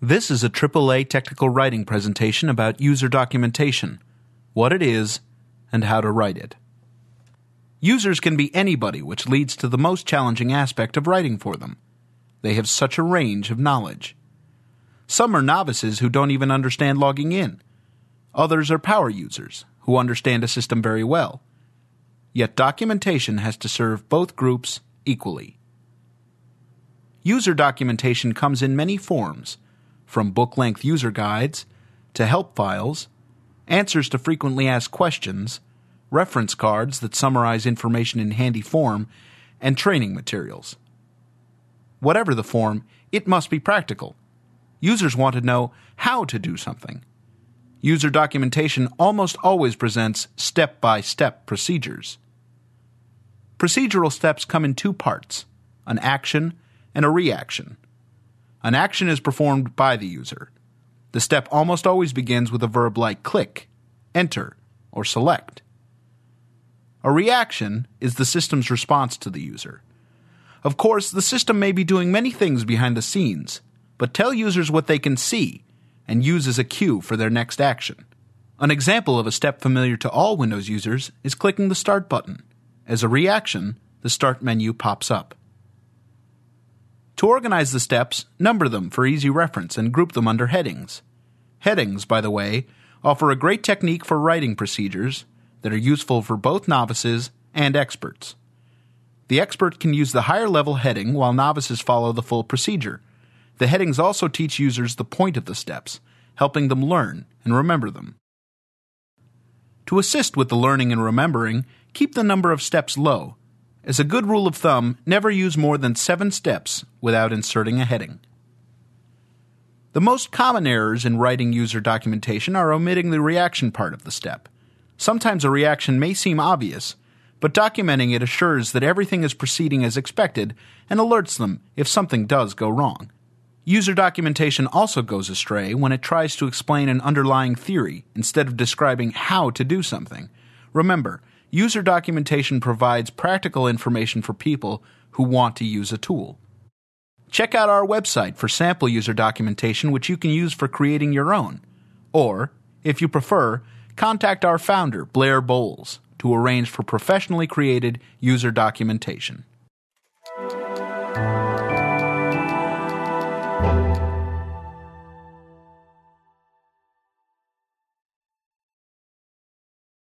This is a AAA technical writing presentation about user documentation, what it is, and how to write it. Users can be anybody, which leads to the most challenging aspect of writing for them. They have such a range of knowledge. Some are novices who don't even understand logging in. Others are power users who understand a system very well. Yet documentation has to serve both groups equally. User documentation comes in many forms, from book-length user guides to help files, answers to frequently asked questions, reference cards that summarize information in handy form, and training materials. Whatever the form, it must be practical. Users want to know how to do something. User documentation almost always presents step-by-step procedures. Procedural steps come in two parts, an action and a reaction. An action is performed by the user. The step almost always begins with a verb like click, enter, or select. A reaction is the system's response to the user. Of course, the system may be doing many things behind the scenes, but tell users what they can see and use as a cue for their next action. An example of a step familiar to all Windows users is clicking the Start button. As a reaction, the Start menu pops up. To organize the steps, number them for easy reference and group them under headings. Headings, by the way, offer a great technique for writing procedures that are useful for both novices and experts. The expert can use the higher-level heading while novices follow the full procedure. The headings also teach users the point of the steps, helping them learn and remember them. To assist with the learning and remembering, keep the number of steps low. As a good rule of thumb, never use more than 7 steps without inserting a heading. The most common errors in writing user documentation are omitting the reaction part of the step. Sometimes a reaction may seem obvious, but documenting it assures that everything is proceeding as expected and alerts them if something does go wrong. User documentation also goes astray when it tries to explain an underlying theory instead of describing how to do something. Remember, user documentation provides practical information for people who want to use a tool. Check out our website for sample user documentation which you can use for creating your own. Or, if you prefer, contact our founder, Blair Bowles, to arrange for professionally created user documentation.